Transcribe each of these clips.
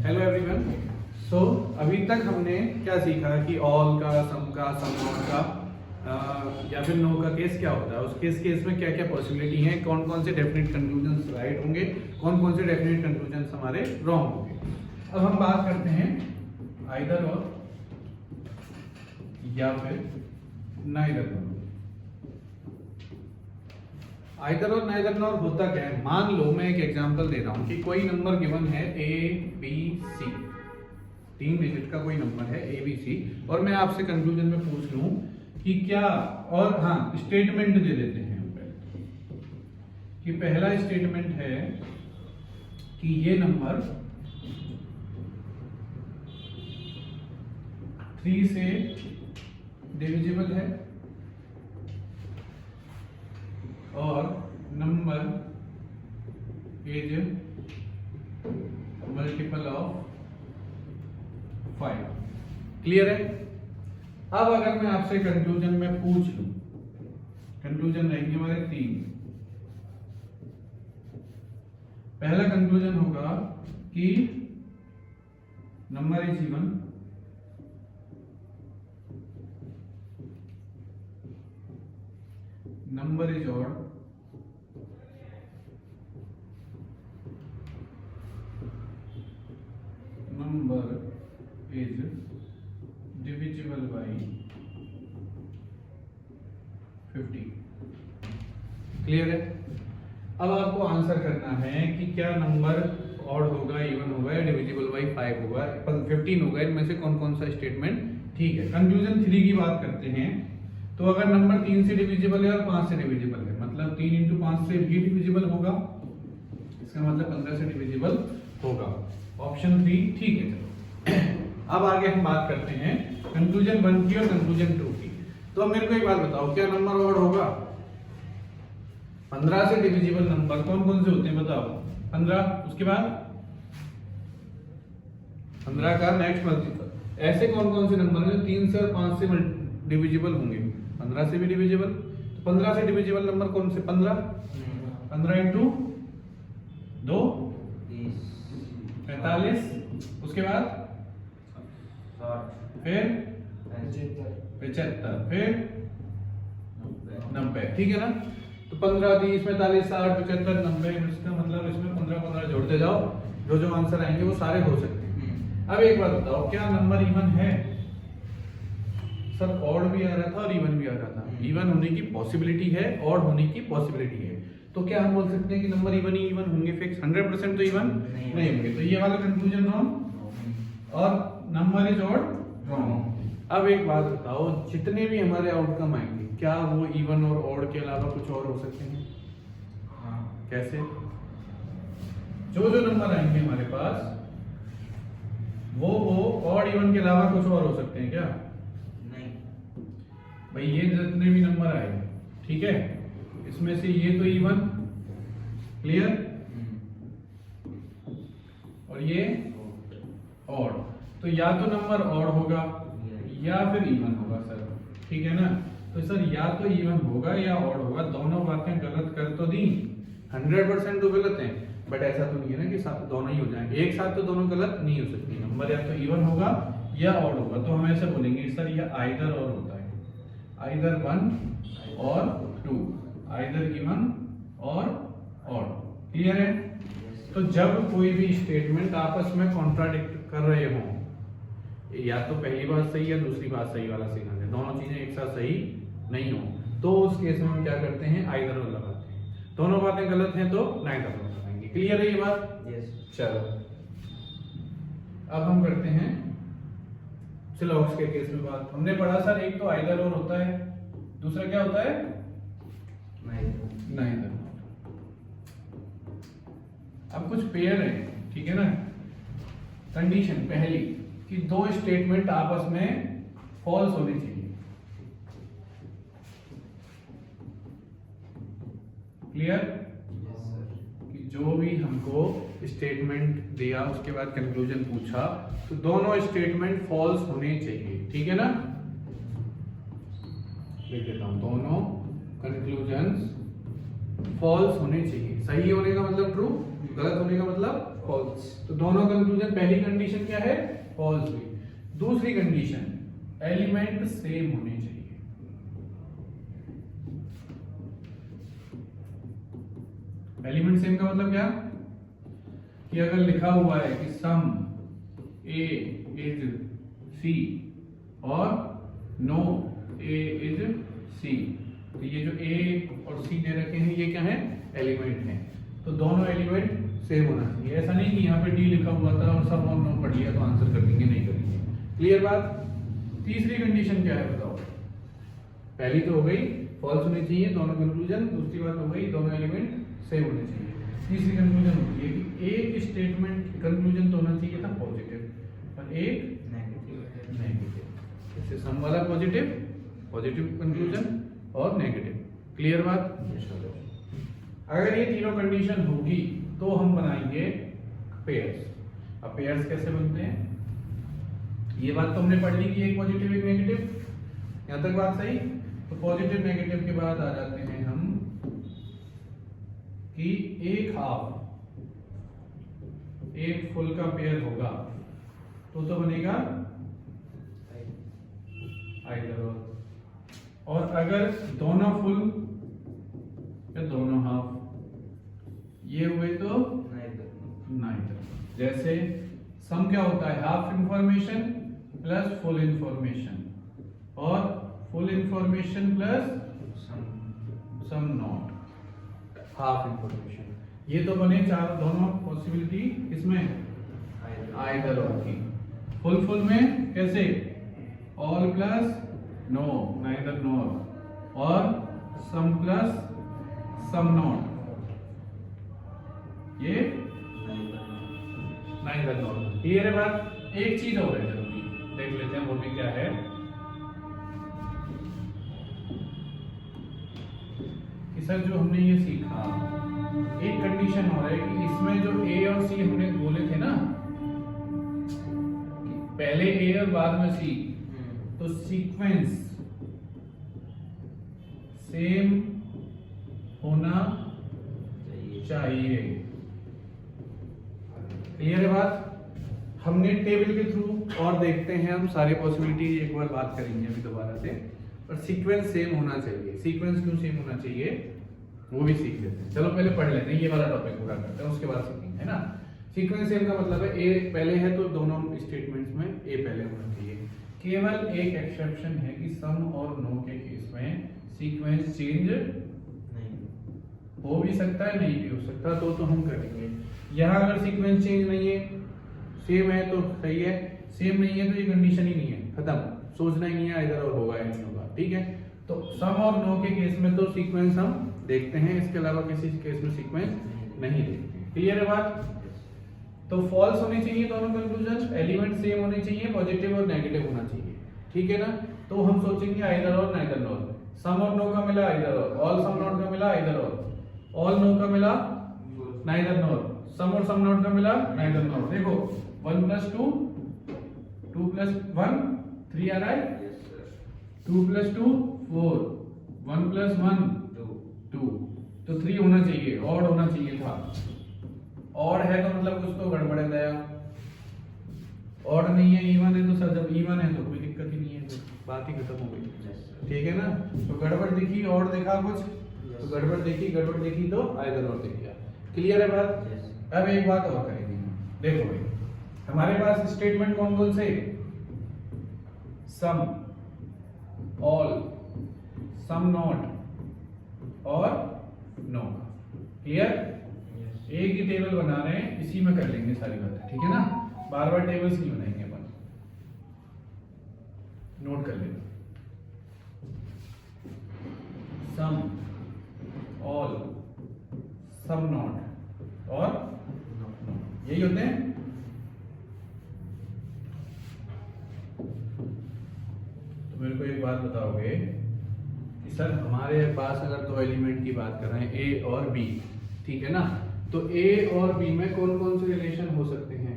Hello everyone. सो अभी तक हमने क्या सीखा कि ऑल का, सम का या फिर नो का केस क्या होता है, उस केस में क्या क्या पॉसिबिलिटी हैं, कौन कौन से डेफिनेट कंक्लूजन्स राइट होंगे, कौन कौन से डेफिनेट कंक्लूजन्स हमारे रॉन्ग होंगे। अब हम बात करते हैं आइदर और या फिर नाइदर नॉर। आइदर और नाइदर नॉर होता क्या है? मान लो मैं एक एग्जांपल दे रहा हूं कि कोई नंबर गिवन है ABC, 3 डिजिट का कोई नंबर है ABC, और मैं आपसे कंक्लूजन में पूछ लूं कि क्या, और हाँ स्टेटमेंट दे देते हैं कि पहला स्टेटमेंट है कि ये नंबर 3 से डिविजिबल है और number is multiple of 5। Clear है? अब अगर मैं आपसे कंक्लूजन में पूछ लूं, कंक्लूजन रहेंगे हमारे 3। पहला कंक्लूजन होगा कि number is even, number is odd, number is divisible by 50। Clear है? अब आपको आंसर करना है कि क्या नंबर ऑड होगा, इवन होगा या डिविजिबल बाई 5 होगा, 15 होगा, इनमें से कौन कौन सा स्टेटमेंट ठीक है। कंक्लूजन 3 की बात करते हैं तो अगर नंबर 3 से डिविजिबल है और 5 से डिविजिबल है, मतलब 3 इंटू 5 से भी डिविजिबल होगा, इसका मतलब 15 से डिविजिबल होगा। ऑप्शन 3 ठीक है। चलो अब आगे हम बात करते हैं कंक्लूजन 1 की और कंक्लूजन 2 की। तो अब मेरे को एक बात बताओ, क्या नंबर ऑड होगा? 15 से डिविजिबल नंबर कौन कौन से होते हैं बताओ? 15, उसके बाद 15 का नेक्स्ट मल्टीपल। ऐसे कौन कौन से नंबर हैं जो 3 से और 5 से डिविजिबल होंगे? 15 से भी डिविजिबल। तो 15 से डिविजिबल नंबर कौन से? 15 इंटू 2 45, उसके बाद फिर 75, फिर 90। ठीक है ना? तो 15, 30, 45, 60, 75, 90, इसका मतलब इसमें 15 जोड़ते जाओ, जो जो आंसर आएंगे वो सारे हो सकते हैं। अब एक बात बताओ, क्या नंबर इवन है? सर ऑड भी आ रहा था और इवन भी आ रहा था। इवन होने की पॉसिबिलिटी है, ऑड होने की पॉसिबिलिटी है, तो क्या हम बोल सकते हैं कि नंबर इवन ही इवन होंगे फिक्स? 100% तो इवन नहीं होंगे। तो ये वाला कंक्लूजन रॉन्ग और नंबर इज ऑड रॉन्ग। अब एक बात बताओ, जितने भी हमारे आउटकम आएंगे क्या वो इवन और ऑड के अलावा कुछ और हो सकते हैं? हाँ। कैसे? जो जो नंबर आएंगे हमारे पास वो ऑड इवन के अलावा कुछ और हो सकते हैं क्या? नहीं भाई, ये जितने भी नंबर आए, ठीक है, इसमें से ये तो इवन, क्लियर, और ये ऑड। तो या तो नंबर ऑड होगा या फिर इवन होगा सर, ठीक है ना? तो सर या तो इवन होगा या ऑड होगा, दोनों बातें गलत कर तो दी, 100% तो गलत हैं, बट ऐसा तो नहीं है ना कि साथ दोनों ही हो जाएंगे। एक साथ तो दोनों गलत नहीं हो सकती, नंबर या तो इवन होगा या ऑड होगा। तो हम ऐसे बोलेंगे सर ये आइदर और होता है, आइदर 1 और 2, आइदर इवन और ऑड। क्लियर है? तो जब कोई भी स्टेटमेंट आपस में कॉन्ट्राडिक्ट कर रहे हों, या तो पहली बात सही या दूसरी बात सही वाला सिग्नल है, दोनों चीजें एक साथ सही नहीं हो, तो उस केस में हम क्या करते हैं? आइदर और लगाते हैं। दोनों बातें गलत हैं तो नाइदर और लगाएंगे। क्लियर है ये बात? यस। चलो अब हम करते हैं सिलॉक्स के केस में बात। हमने पढ़ा सर एक तो आइदर और होता है, दूसरा क्या होता है? नाइदर। अब कुछ पेयर है, ठीक है ना? कंडीशन पहली कि दो स्टेटमेंट आपस में फॉल्स होने चाहिए। क्लियर? कि जो भी हमको स्टेटमेंट दिया उसके बाद कंक्लूजन पूछा, तो दोनों स्टेटमेंट फॉल्स होने चाहिए, ठीक है ना? लिख देता हूं, दोनों कंक्लूजन्स फॉल्स होने चाहिए। सही होने का मतलब ट्रू, गलत होने का मतलब फॉल्स। तो दोनों कंक्लूजन, पहली कंडीशन क्या है, फॉल्स हुई। दूसरी कंडीशन, एलिमेंट सेम होने चाहिए। एलिमेंट सेम का मतलब क्या, कि अगर लिखा हुआ है कि सम ए इज सी और नो ए इज सी, तो ये जो ए और सी दे रखे हैं ये क्या है, एलिमेंट हैं। तो दोनों एलिमेंट सेम होना चाहिए। ऐसा नहीं कि यहाँ पे डी लिखा हुआ था और सब और नो पढ़ लिया तो आंसर कर देंगे, नहीं करेंगे। क्लियर बात। तीसरी कंडीशन क्या है बताओ। पहली तो हो गई फॉल्स होनी चाहिए दोनों कंक्लूजन, दूसरी बात हो गई दोनों एलिमेंट सेम होने चाहिए। तीसरी कंक्लूजन होती है कि एक स्टेटमेंट कंक्लूजन तो होना चाहिए था पॉजिटिव और एक नेगेटिव। जैसे सम वाला पॉजिटिव, पॉजिटिव कंक्लूजन और नेगेटिव। क्लियर बात। अगर ये तीनों कंडीशन होगी तो हम बनाएंगे पेयर्स। अब पेयर्स कैसे बनते हैं, ये बात तो हमने पढ़ ली कि एक पॉजिटिव एक नेगेटिव, यहां तक बात सही। तो पॉजिटिव नेगेटिव के बाद आ जाते हैं हम कि एक हाफ एक फुल का पेयर होगा तो बनेगा आइदर और अगर दोनों फुल या दोनों हाफ ये हुए तो नाइदर। जैसे सम क्या होता है, half information plus full information और full information plus some not half information. ये तो बने चार, दोनों पॉसिबिलिटी इसमें आइदर और की। फुल में कैसे, all plus no neither nor और सम प्लस सम नॉट, ये नाइदर नॉर। क्लियर है बात। एक चीज और है जरूरी, देख लेते हैं वो भी क्या है कि सर जो हमने ये सीखा, एक कंडीशन हो रहा है कि इसमें जो ए और सी हमने बोले थे ना, पहले ए और बाद में सी, तो सीक्वेंस सेम होना चाहिए। क्लियर है बात। हमने टेबल के थ्रू और देखते हैं हम सारी पॉसिबिलिटी एक बार बात करेंगे अभी दोबारा से, पर सीक्वेंस सेम होना चाहिए। सीक्वेंस क्यों सेम होना चाहिए वो भी सीख लेते हैं। चलो पहले पढ़ लेते हैं, ये वाला टॉपिक पूरा करते हैं, उसके बाद सीखेंगे, है ना। सीक्वेंस सेम का मतलब है ए पहले है तो दोनों स्टेटमेंट्स में ए पहले होना चाहिए। केवल एक एक्सेप्शन है कि सम और नो के केस में सीक्वेंस चेंज हो भी सकता है, नहीं भी हो सकता, तो हम करेंगे। यहाँ अगर सीक्वेंस चेंज नहीं है, सेम है तो सही है, सेम नहीं है तो ये कंडीशन ही नहीं है, खत्म, सोचना ही नहीं है इधर और होगा या नहीं होगा। ठीक है, तो सम और नो के केस में तो सीक्वेंस हम देखते हैं, इसके अलावा किसी केस में सीक्वेंस नहीं देखते। क्लियर है बात। तो फॉल्स होनी चाहिए दोनों कंक्लूजन, एलिमेंट सेम होने चाहिए, पॉजिटिव और नेगेटिव होना चाहिए। ठीक है ना। तो हम सोचेंगे आइदर और नाइदर नॉर। सम और नो का मिला आइदर और, ऑल सम नॉट का मिला आइदर और, ऑल नो का मिला नाइदर नॉर, सम और सम नॉट का मिला नाइदर नॉर। देखो 1 + 2 2 + 1 3 आ रहा है, 2 + 2 4 1 + 1 2, तो 3 होना चाहिए, ऑड होना चाहिए था। ऑड है तो मतलब कुछ तो गड़बड़ है दया, ऑड नहीं है इवन है, तो सर जब इवन है तो कोई दिक्कत ही नहीं है, तो बात ही खत्म हो गई। ठीक है ना। तो गड़बड़ दिखी, ऑड देखा कुछ, तो गड़बड़ देखी तो आइदर और दिख गया। क्लियर है बात। अब एक बात और करेंगे, देखो भाई हमारे पास स्टेटमेंट कौन कौन से, सम, ऑल, सम नॉट और नो। क्लियर। एक ही टेबल बना रहे हैं, इसी में कर लेंगे सारी बातें। ठीक है ना, बार बार टेबल्स नहीं बनाएंगे अपन, नोट कर लेना। सम, ऑल, सम नॉट और नो, यही होते हैं। तो मेरे को एक बात बताओगे कि सर हमारे पास अगर दो एलिमेंट की बात कर रहे हैं ए और बी, ठीक है ना, तो ए और बी में कौन कौन से रिलेशन हो सकते हैं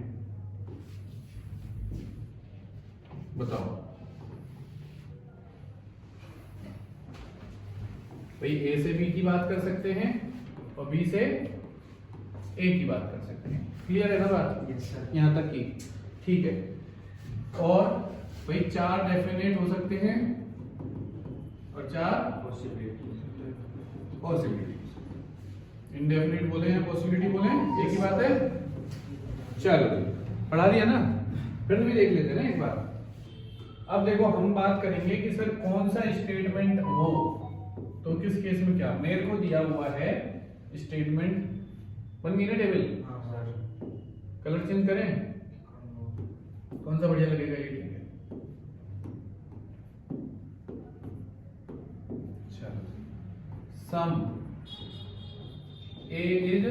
बताओ भाई। ए से बी की बात कर सकते हैं, और बी से ए की बात कर सकते हैं। क्लियर है ना बात? Yes sir. यहाँ तक की ठीक है। और भाई 4 डेफिनेट हो सकते हैं और 4 पॉसिबिलिटी। इंडेफिनिट बोले या पॉसिबिलिटी बोले, एक ही बात है। चलो पढ़ा दिया ना, फिर भी देख लेते हैं ना एक बार। अब देखो हम बात करेंगे कि सर कौन सा स्टेटमेंट हो तो किस केस में क्या। मेरे को दिया हुआ है स्टेटमेंट, बन गई ना टेबल? हाँ सर। कलर चेंज करें, कौन सा बढ़िया लगेगा? ये ठीक है। चलो सम ए इज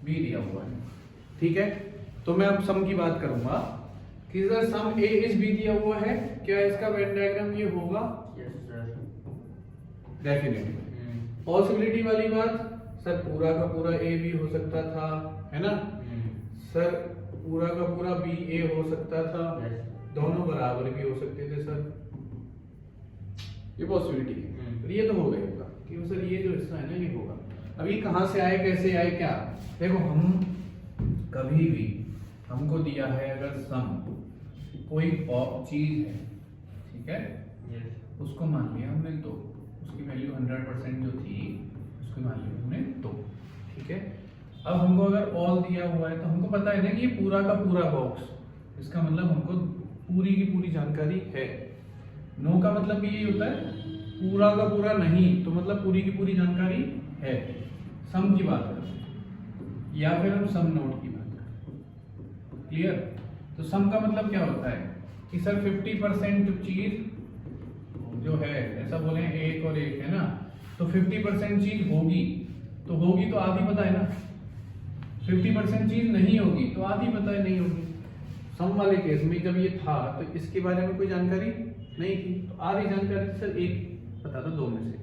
बी दिया हुआ है, ठीक है। तो मैं अब सम की बात करूंगा कि sir some A is B दिया हुआ है, क्या इसका वेन डायग्राम ये होगा? Yes sir. डेफिनेटली। पॉसिबिलिटी वाली बात, सर पूरा का पूरा ए बी हो सकता था, है ना? सर पूरा का पूरा बी ए हो सकता था, दोनों बराबर भी हो सकते थे सर, ये पॉसिबिलिटी है। तो ये तो हो गया होगा कि सर ये जो हिस्सा है ना ये होगा। अब ये कहाँ से आए, कैसे आए, क्या? देखो हम कभी भी हमको दिया है अगर सम कोई चीज है, ठीक है, उसको मान लिया हमने दो, उसकी वैल्यू 100% जो थी उसको मान लिया हमने दो, ठीक है। अब हमको अगर ऑल दिया हुआ है तो हमको पता है ना कि ये पूरा का पूरा बॉक्स, इसका मतलब हमको पूरी की पूरी जानकारी है। नो का मतलब भी यही होता है, पूरा का पूरा नहीं तो मतलब पूरी की पूरी जानकारी है। सम की बात करते हैं या फिर हम सम नोट की बात करते हैं। क्लियर? तो सम का मतलब क्या होता है कि सर 50% चीज जो है, ऐसा बोले एक और एक है ना, तो 50% चीज होगी तो आधी पता है ना, 50% चीज नहीं होगी तो आधी पता है नहीं होगी। सम वाले केस में जब ये था तो इसके बारे में कोई जानकारी नहीं थी, तो आधी जानकारी सर एक पता था, दो में से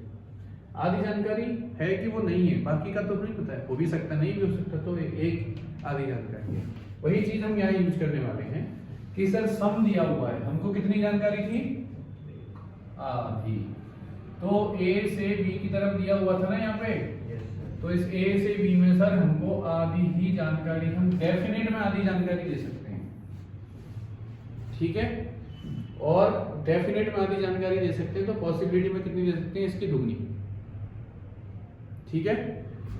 आधी जानकारी है कि वो नहीं है, बाकी का तो नहीं पता है, हो भी सकता नहीं भी हो सकता, तो एक आधी जानकारी है। वही चीज हम यहाँ यूज करने वाले हैं कि सर सम दिया हुआ है, हमको कितनी जानकारी थी? आधी। तो ए से बी की तरफ दिया हुआ था ना यहाँ पे, तो इस ए से बी में सर हमको आधी ही जानकारी, हम डेफिनेट में आधी जानकारी दे सकते हैं, ठीक है। और डेफिनेट में आधी जानकारी दे सकते हैं तो पॉसिबिलिटी में कितनी दे सकते हैं? इसकी दुगनी, ठीक है।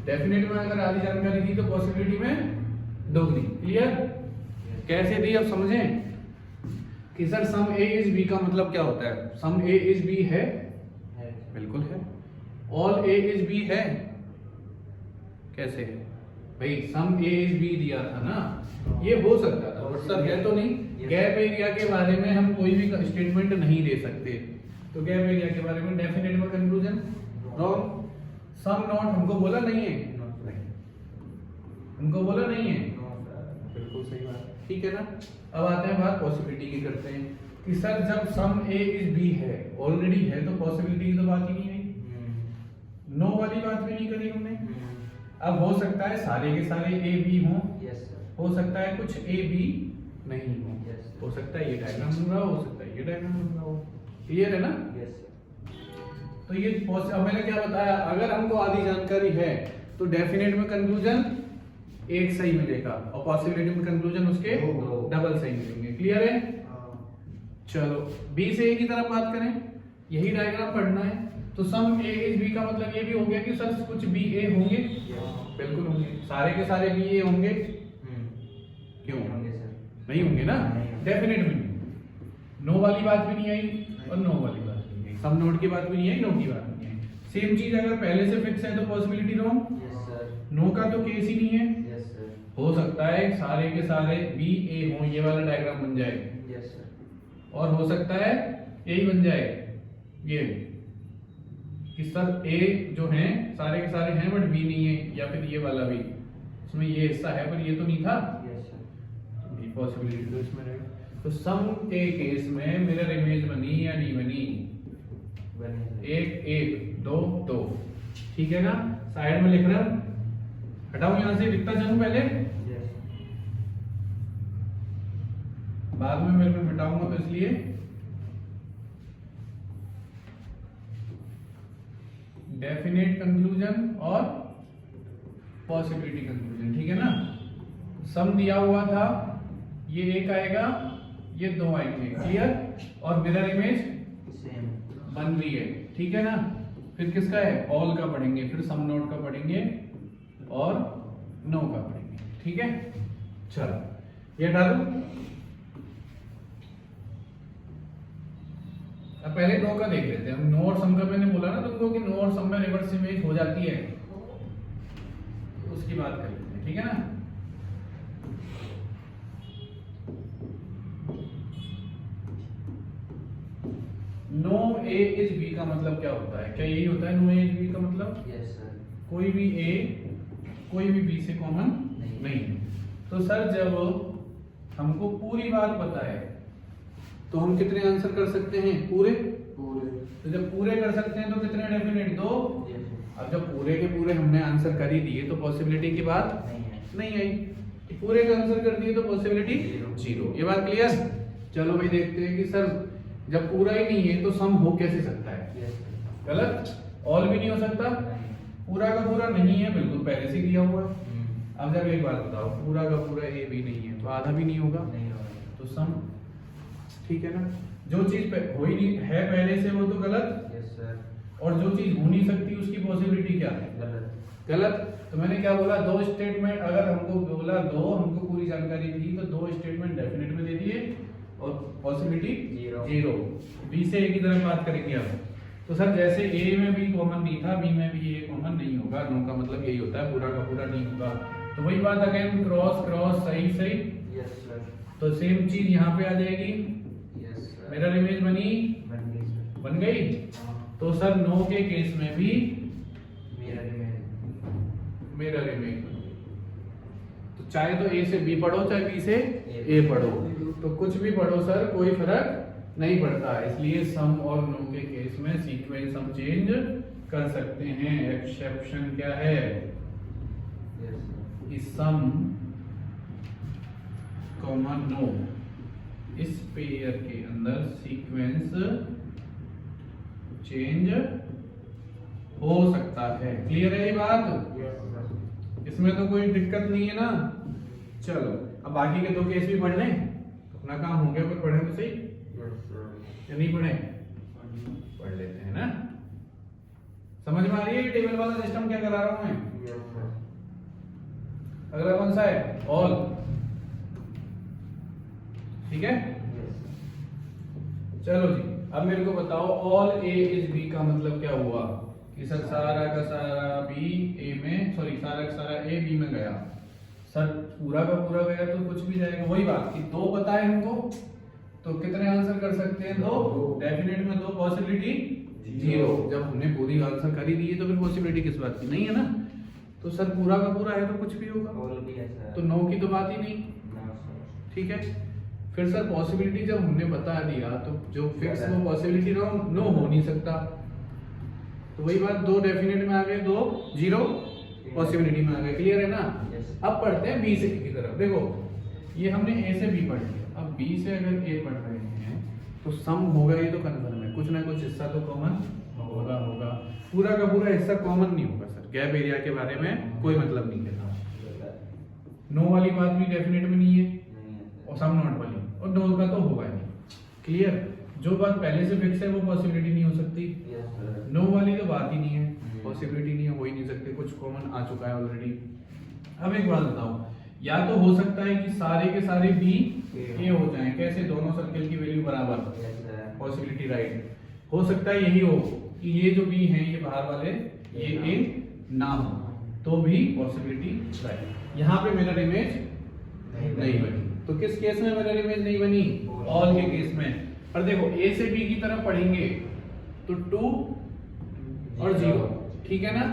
डेफिनेट में अगर आधी जानकारी दी तो पॉसिबिलिटी में दोगुनी। क्लियर? कैसे दी अब समझें कि sir some A is B का मतलब क्या होता है। सम ए इज बी है, बिल्कुल है। ऑल ए इज बी है, कैसे है भाई? सम ए इज बी दिया था ना, ये हो सकता था बट सर है तो नहीं। गैप एरिया के बारे में हम कोई भी स्टेटमेंट नहीं दे सकते, तो गैप एरिया के बारे में डेफिनेट में कंक्लूजन रॉन्ग। सम नॉट हमको बोला नहीं है, हमको बोला नहीं है, बिल्कुल सही बात, ठीक है ना। अब आते हैं बात पॉसिबिलिटी की करते हैं कि सर जब सम ए इज बी है, ऑलरेडी है, तो पॉसिबिलिटी की तो बात ही नहीं है, नो वाली बात भी नहीं करी हमने। अब हो सकता है सारे के सारे ए बी हों, हो सकता है कुछ ए बी नहीं हो, हो सकता है ये डायग्राम बन रहा हो सकता है ये डायग्राम बन रहा हो। क्लियर है ना? तो ये अब मैंने क्या बताया, अगर हमको आधी जानकारी है तो डेफिनेट में कंक्लूजन एक सही मिलेगा और पॉसिबिलिटी में कंक्लूजन उसके डबल सही मिलेंगे। क्लियर है? चलो बी से ए की तरफ बात करें, यही डायग्राम पढ़ना है। तो सम ए इज बी का मतलब ये भी हो गया कि सर कुछ बी ए होंगे, बिल्कुल होंगे, सारे के सारे बी ए होंगे, क्यों नहीं होंगे ना? डेफिनेट में नो वाली बात भी नहीं आई और नो वाली बात भी नहीं आई, सम नोट की बात भी नहीं आई, नो की बात भी नहीं आई। सेम चीज अगर पहले से फिक्स है तो पॉसिबिलिटी रॉन्ग, नो का तो केस ही नहीं है। हो सकता है सारे के सारे बी ए हो, ये वाला डायग्राम बन जाए, और हो सकता है यही बन जाए ये कि सर ए जो है सारे के सारे हैं बट बी नहीं है, या फिर ये वाला भी इसमें ये हिस्सा है पर ये तो नहीं था, पॉसिबिलिटी तो इसमें रहेगा। तो सम के केस में मिरर इमेज बनी या नहीं बनी? एक एक दो दो, ठीक है ना। साइड में लिख रहा हूं, हटाऊं यहां से, लिखता चलूं पहले, बाद में मेरे को मिटाऊंगा तो इसलिए डेफिनेट कंक्लूजन और पॉसिबिलिटी कंक्लूजन, ठीक है ना। सम दिया हुआ था, ये एक आएगा, ये दो आएंगे, क्लियर। और मिरर इमेज सेम बन रही है, ठीक है ना। फिर किसका है, ऑल का पढ़ेंगे, फिर सम नोट का पढ़ेंगे और नो का पढ़ेंगे, ठीक है। चलो ये डालू। अब पहले नो का देख लेते हैं। नो और सम का मैंने बोला ना तुमको कि नो और सम में रिवर्स इमेज हो जाती है, उसकी बात कर लेते हैं, ठीक है ना। नो ए इज बी का मतलब क्या होता है, क्या यही होता है नो ए इज बी का मतलब? Yes sir. कोई भी ए कोई भी बी से कॉमन नहीं है। तो सर जब हमको पूरी बात पता है तो हम कितने आंसर कर सकते हैं, पूरे। तो जब पूरे कर सकते हैं तो कितने डेफिनेट, दो। अब जब पूरे के पूरे हमने आंसर कर ही दिए तो पॉसिबिलिटी की बात नहीं आई। पूरे का आंसर कर दिए तो पॉसिबिलिटी जीरो। ये बात क्लियर। चलो भाई देखते हैं कि सर जब पूरा ही नहीं है तो सम हो कैसे सकता है, गलत। ऑल भी नहीं हो सकता, पूरा का पूरा नहीं है, बिल्कुल पहले से दिया हुआ है। अब जब एक बात बताओ, पूरा का पूरा ए भी नहीं है तो आधा भी नहीं होगा, तो सम, ठीक है ना। जो चीज हो ही नहीं है पहले से वो तो गलत, और जो चीज हो नहीं सकती उसकी पॉसिबिलिटी क्या है, गलत। तो मैंने क्या बोला, दो स्टेटमेंट, अगर हमको बोला दो, हमको पूरी जानकारी दी तो दो स्टेटमेंट डेफिनेट में दे दिए और पॉसिबिलिटी जीरो। बी से ए की तरफ बात करेंगे अब। तो सर जैसे ए में भी कॉमन नहीं था, बी में भी ए कॉमन नहीं होगा। नो का मतलब यही होता है, पूरा का पूरा नहीं होगा। तो वही बात अगेन, क्रॉस क्रॉस, सही सही। तो सेम चीज यहाँ पे आ जाएगी। मिरर इमेज बन गई। तो सर नो के केस में भी मिरर इमेज। तो चाहे तो ए से बी पढ़ो, चाहे बी से ए पढ़ो, तो कुछ भी पढ़ो सर, कोई फर्क नहीं पड़ता। इसलिए सम और नो के केस में सीक्वेंस हम चेंज कर सकते हैं। एक्सेप्शन क्या है, सम कॉमा नो, इस पेयर के अंदर सीक्वेंस चेंज हो सकता है। क्लियर है ये बात, इसमें तो कोई दिक्कत नहीं है ना। चलो अब बाकी के दो केस भी पढ़ लें, अपना काम हो गया। पर पढ़े तो सही या नहीं पढ़े, पढ़ लेते हैं ना। समझ में आ रही है टेबल वाला सिस्टम क्या करा रहा हूं मैं। अगला कौन सा है, ऑल, ठीक है। चलो जी, अब मेरे को बताओ ऑल ए इज बी का मतलब क्या हुआ कि सर सारा का सारा बी ए में, सॉरी सारा का सारा ए बी में गया। सर पूरा का पूरा गया तो कुछ भी जाएगा। वही बात कि दो पता है हमको, तो कितने आंसर कर सकते हैं, दो। डेफिनेट में दो, पॉसिबिलिटी जीरो। जब हमने पूरी आंसर कर ही दी है तो फिर पॉसिबिलिटी किस बात की, नहीं है ना। तो सर पूरा का पूरा है तो कुछ भी होगा, तो नो की तो बात ही नहीं, ठीक है। फिर सर पॉसिबिलिटी जब हमने बता दिया तो जो फिक्स वो पॉसिबिलिटी नो हो नहीं सकता। तो वही बात, दो डेफिनेट में आ गए, दो जीरो पॉसिबिलिटी में आ गए। क्लियर है ना। अब पढ़ते हैं बी से की तरफ। देखो ये हमने ए से बी पढ़ लिया, अब बी से अगर ए पढ़ रहे हैं तो सम होगा, ये तो कन्फर्म है। कुछ ना कुछ हिस्सा तो कॉमन होगा। पूरा का पूरा हिस्सा कॉमन नहीं होगा सर। गैप एरिया के बारे में कोई मतलब नहीं कहता। नो वाली बात भी डेफिनेट में नहीं है, और सम नॉट वाली, और नो का तो होगा नहीं। क्लियर। जो बात पहले से फिक्स है वो पॉसिबिलिटी नहीं हो सकती। नो वाली तो बात ही नहीं है, पॉसिबिलिटी नहीं है, हो ही नहीं सकते, कुछ कॉमन आ चुका है ऑलरेडी। अब एक बात बताओ, या तो हो सकता है कि सारे के सारे बी ए हो जाएं, कैसे, दोनों सर्कल की वैल्यू बराबर, पॉसिबिलिटी राइट। हो सकता है यही हो कि ये जो बी हैं ये बाहर वाले ये ए ना हो, तो भी पॉसिबिलिटी राइट। यहाँ पे मिरर इमेज नहीं बनी। तो किस केस में मिरर इमेज नहीं बनी, ऑल के केस में। और देखो ए से बी की तरफ पढ़ेंगे तो 2 और 0, ठीक है ना।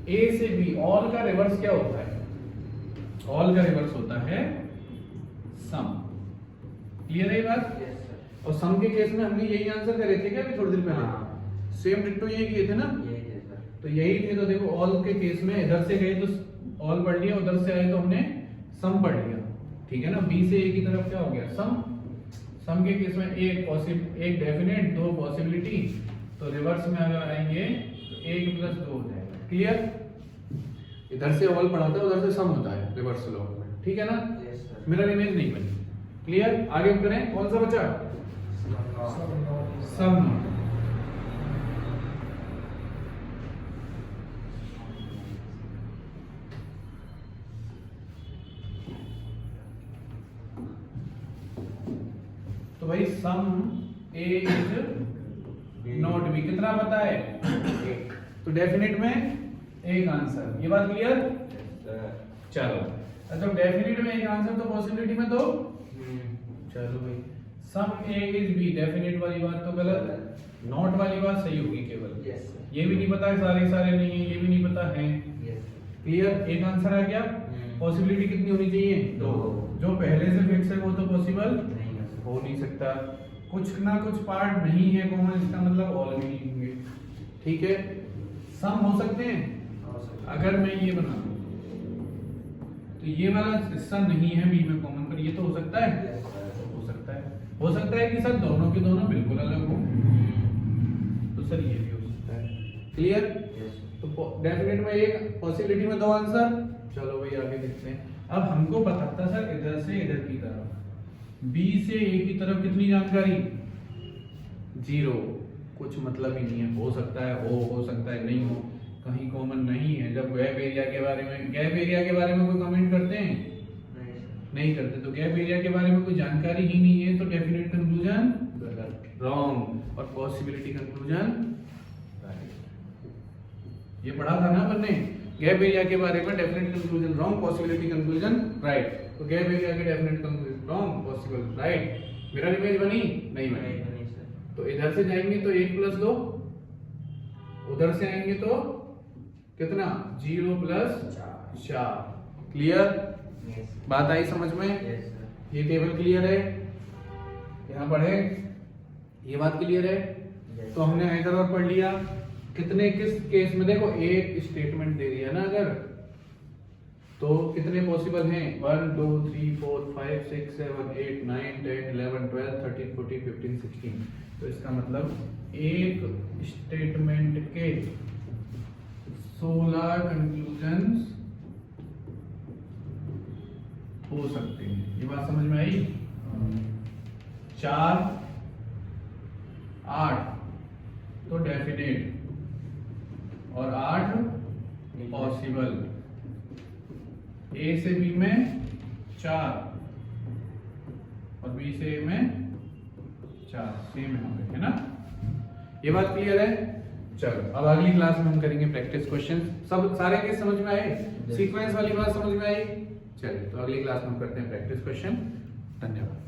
ए से बी, ऑल का रिवर्स क्या होता है, ऑल का रिवर्स होता है सम। क्लियर है ये बात। और सम के केस में हमने यही आंसर करे थे क्या अभी थोड़ी देर पहले, सेम डिट्टो यही किए थे ना। तो यही थे। तो देखो ऑल के केस में इधर से गए तो ऑल पढ़ लिया, उधर से आए तो हमने सम पढ़ लिया, ठीक है ना। बी से ए की तरफ क्या हो गया, सम। सम के केस में एक डेफिनेट, दो पॉसिबिलिटी। तो रिवर्स में अगर आएंगे तो 1 + 2 हो जाएगा। क्लियर। इधर से ऑल पढ़ाता है, उधर से सम होता है रिवर्स लॉ में, ठीक है ना। मिरर इमेज नहीं बनी। क्लियर, आगे करें। कौन सा बचा? Some not. तो भाई some A is not B कितना पता है? एक। तो डेफिनेट में एक आंसर, ये बात क्लियर? चलो, अच्छा डेफिनेट में एक आंसर तो पॉसिबिलिटी में तो चलो भाई some A is B, definite वाली बात तो गलत है, नॉट वाली बात सही होगी केवल। ये भी नहीं पता है, सारे नहीं है, ये भी नहीं पता है। क्लियर, एक आंसर आ गया। पॉसिबिलिटी कितनी होनी चाहिए? दो। जो पहले से फिक्स है वो तो पॉसिबल हो नहीं सकता। कुछ ना कुछ पार्ट नहीं है कॉमन, इसका मतलब ऑल भी नहीं होंगे, ठीक है। सम हो सकते हैं। अगर मैं ये बना दूं तो ये वाला हिस्सा नहीं है बी में कॉमन, पर ये तो हो सकता है। हो सकता है, हो सकता है कि सर दोनों के दोनों बिल्कुल अलग हो, तो सर ये भी हो सकता है। क्लियर, तो डेफिनेट में एक, पॉसिबिलिटी में दो आंसर। चलो भाई आगे देखते हैं। अब हमको पता था सर इधर से इधर की तरफ, बी से ए की तरफ कितनी जानकारी? 0, कुछ मतलब ही नहीं है। हो सकता है हो सकता है नहीं हो, कहीं कॉमन नहीं है। जब गैप एरिया के बारे में कोई कमेंट करते हैं? नहीं करते। तो गैप एरिया के बारे में कोई जानकारी ही नहीं है, तो डेफिनेट कंक्लूजन गलत, रॉन्ग, और पॉसिबिलिटी कंक्लूजन राइट। ये पढ़ा था ना हमने, गैप एरिया के बारे में definite conclusion wrong, possibility conclusion right. तो गैप एरिया के definite conclusion wrong, possible right. Mirror image बनी? नहीं बनी। तो इधर से जाएंगे तो 1 + 2, उधर से आएंगे तो कितना? 0 + 4। क्लियर, बात आई समझ में? ये टेबल क्लियर है, यहाँ पढ़े, ये बात क्लियर है। तो हमने इधर और पढ़ लिया। कितने, किस केस में? देखो एक स्टेटमेंट दे दिया ना अगर, तो कितने पॉसिबल हैं? 1 2 3 4 5 6 7 8 9 10 11 12 13 14 15 16। तो इसका मतलब एक स्टेटमेंट के 16 कंक्लूजन्स हो सकते हैं। ये बात समझ में आई? 4 8 तो डेफिनेट, और 8 पॉसिबल। ए से बी में 4 और बी से ए में 4, सेम है ना। ये बात क्लियर है? चलो अब अगली क्लास में हम करेंगे प्रैक्टिस क्वेश्चन। सब सारे केस समझ में आए? सीक्वेंस वाली बात समझ में आई? चलिए तो अगली क्लास में हम करते हैं प्रैक्टिस क्वेश्चन। धन्यवाद।